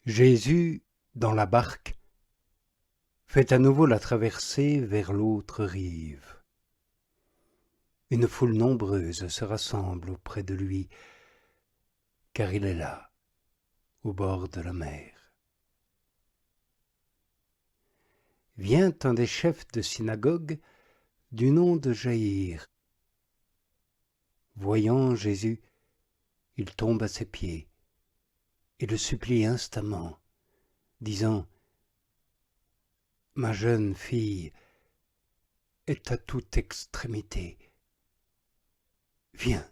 Jésus, dans la barque, fait à nouveau la traversée vers l'autre rive. Une foule nombreuse se rassemble auprès de lui, car il est là, au bord de la mer. Vient un des chefs de synagogue du nom de Jaïr. Voyant Jésus, il tombe à ses pieds et le supplie instamment, disant « Ma jeune fille est à toute extrémité. Viens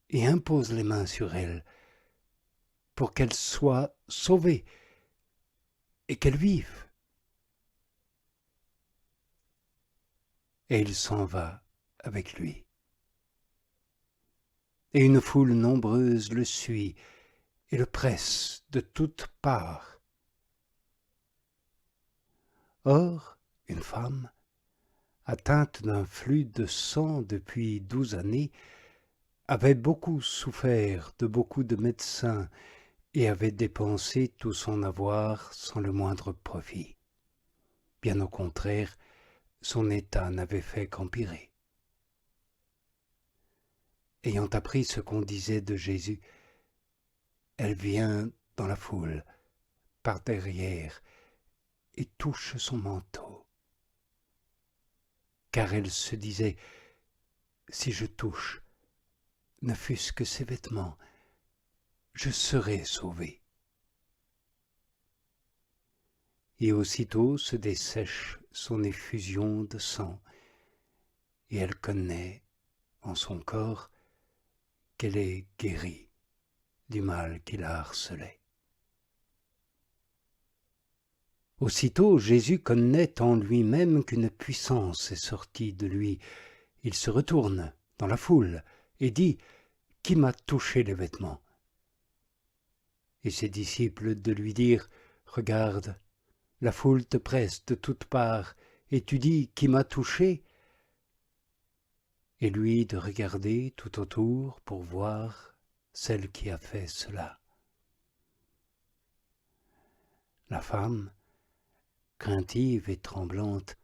et impose les mains sur elle pour qu'elle soit sauvée et qu'elle vive. » Et il s'en va avec lui. Et une foule nombreuse le suit et le presse de toutes parts. Or, une femme, atteinte d'un flux de sang depuis 12 années, avait beaucoup souffert de beaucoup de médecins et avait dépensé tout son avoir sans le moindre profit. Bien au contraire, son état n'avait fait qu'empirer. Ayant appris ce qu'on disait de Jésus, elle vient dans la foule, par derrière, et touche son manteau. Car elle se disait, si je touche, ne fût-ce que ses vêtements, je serai sauvée. Et aussitôt se dessèche son effusion de sang, et elle connaît en son corps qu'elle est guérie du mal qui la harcelait. Aussitôt Jésus connaît en lui-même qu'une puissance est sortie de lui. Il se retourne dans la foule et dit « Qui m'a touché les vêtements ?» Et ses disciples de lui dire « Regarde, la foule te presse de toutes parts, et tu dis « Qui m'a touché ?» Et lui de regarder tout autour pour voir celle qui a fait cela. La femme, craintive et tremblante,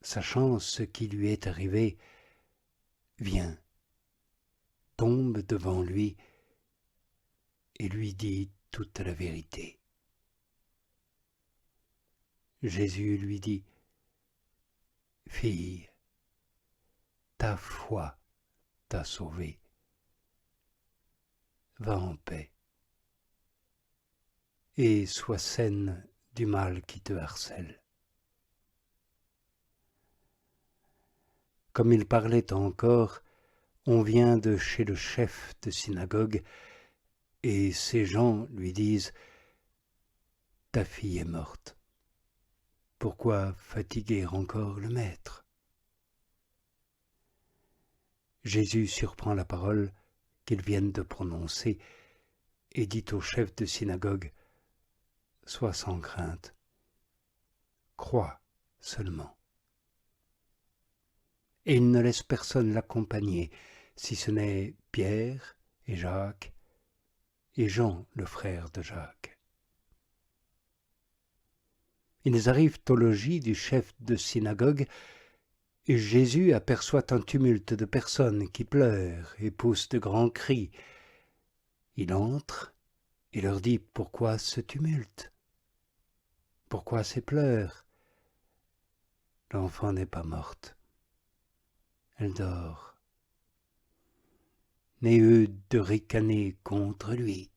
sachant ce qui lui est arrivé, vient, tombe devant lui et lui dit toute la vérité. Jésus lui dit « Fille, ta foi t'a sauvée. Va en paix et sois saine du mal qui te harcèle. » Comme il parlait encore, on vient de chez le chef de synagogue et ces gens lui disent « Ta fille est morte. Pourquoi fatiguer encore le maître ?» Jésus surprend la parole qu'ils viennent de prononcer et dit au chef de synagogue « Sois sans crainte, crois seulement. » Et il ne laisse personne l'accompagner, si ce n'est Pierre et Jacques et Jean, le frère de Jacques. Ils arrivent au logis du chef de synagogue et Jésus aperçoit un tumulte de personnes qui pleurent et poussent de grands cris. Il entre et leur dit « Pourquoi ce tumulte? Pourquoi ces pleurs? L'enfant n'est pas morte, elle dort. » Et eux de ricaner contre lui.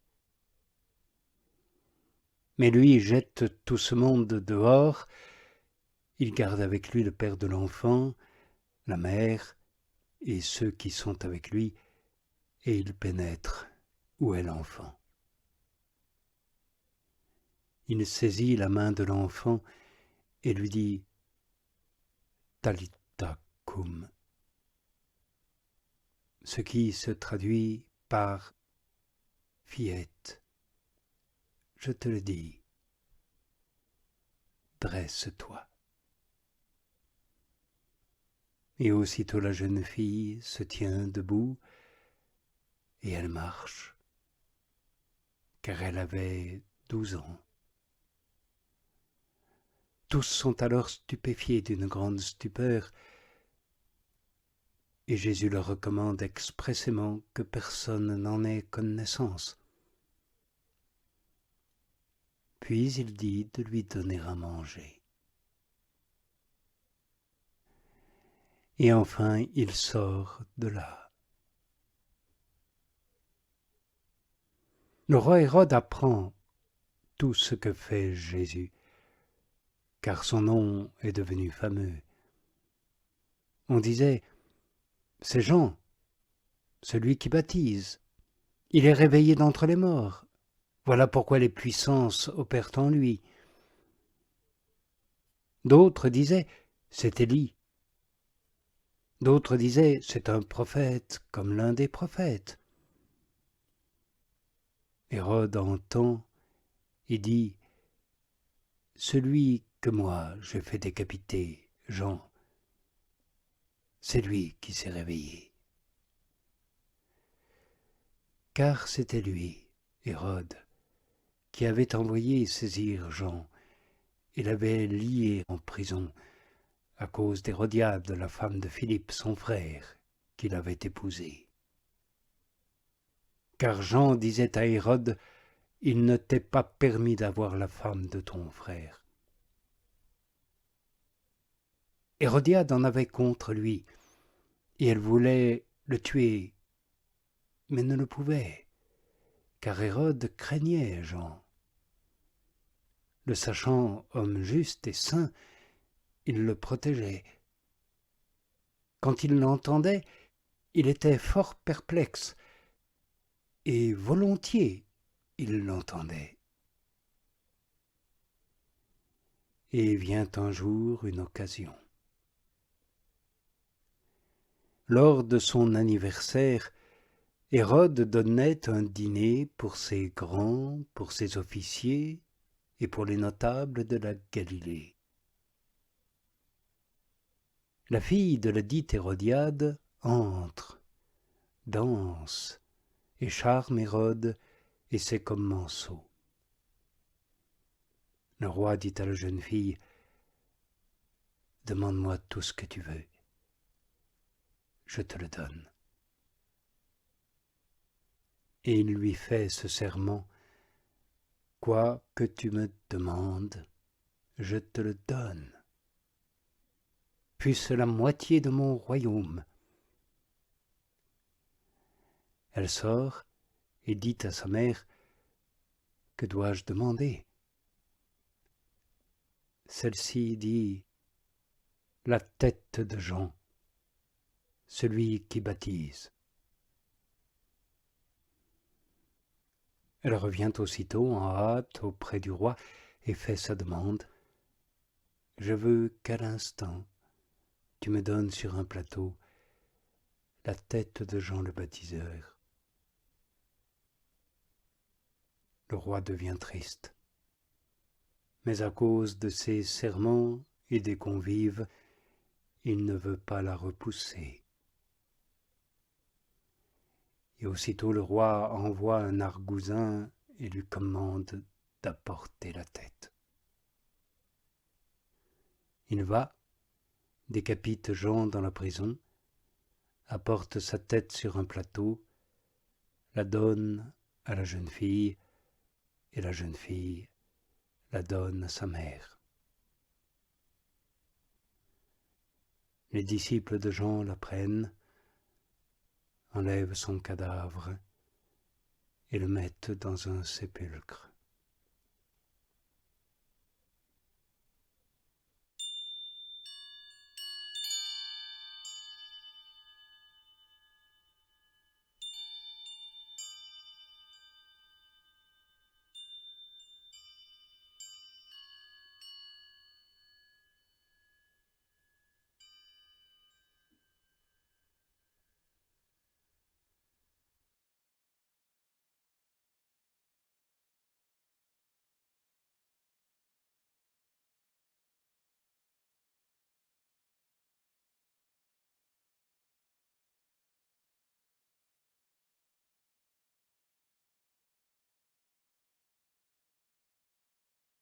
Mais lui jette tout ce monde dehors. Il garde avec lui le père de l'enfant, la mère et ceux qui sont avec lui, et il pénètre où est l'enfant. Il saisit la main de l'enfant et lui dit « Talitha cum », ce qui se traduit par « Fillette, je te le dis, dresse-toi ». Et aussitôt la jeune fille se tient debout et elle marche, car elle avait 12 ans. Tous sont alors stupéfiés d'une grande stupeur, et Jésus leur recommande expressément que personne n'en ait connaissance. Puis il dit de lui donner à manger. Et enfin il sort de là. Le roi Hérode apprend tout ce que fait Jésus, car son nom est devenu fameux. On disait, c'est Jean, celui qui baptise. Il est réveillé d'entre les morts. Voilà pourquoi les puissances opèrent en lui. D'autres disaient, c'est Élie. D'autres disaient, c'est un prophète comme l'un des prophètes. Hérode entend et dit, celui que moi j'ai fait décapiter, Jean, c'est lui qui s'est réveillé. Car c'était lui, Hérode, qui avait envoyé saisir Jean et l'avait lié en prison à cause d'Hérodiade, la femme de Philippe, son frère, qu'il avait épousée. Car Jean disait à Hérode, « Il ne t'est pas permis d'avoir la femme de ton frère. » Hérodiade en avait contre lui, et elle voulait le tuer, mais ne le pouvait, car Hérode craignait Jean. Le sachant homme juste et saint, il le protégeait. Quand il l'entendait, il était fort perplexe, et volontiers il l'entendait. Et vient un jour une occasion. Lors de son anniversaire, Hérode donnait un dîner pour ses grands, pour ses officiers et pour les notables de la Galilée. La fille de la dite Hérodiade entre, danse, et charme Hérode et ses commensaux. Le roi dit à la jeune fille, « Demande-moi tout ce que tu veux, je te le donne. » Et il lui fait ce serment, « Quoi que tu me demandes, je te le donne. Fût-ce la moitié de mon royaume. » Elle sort et dit à sa mère, « Que dois-je demander ?» Celle-ci dit, « La tête de Jean, celui qui baptise. » Elle revient aussitôt en hâte auprès du roi et fait sa demande. « Je veux qu'à l'instant, tu me donnes sur un plateau la tête de Jean le baptiseur. » Le roi devient triste. Mais à cause de ses serments et des convives, il ne veut pas la repousser. Et aussitôt le roi envoie un argousin et lui commande d'apporter la tête. Il va, décapite Jean dans la prison, apporte sa tête sur un plateau, la donne à la jeune fille, et la jeune fille la donne à sa mère. Les disciples de Jean la prennent, enlèvent son cadavre et le mettent dans un sépulcre.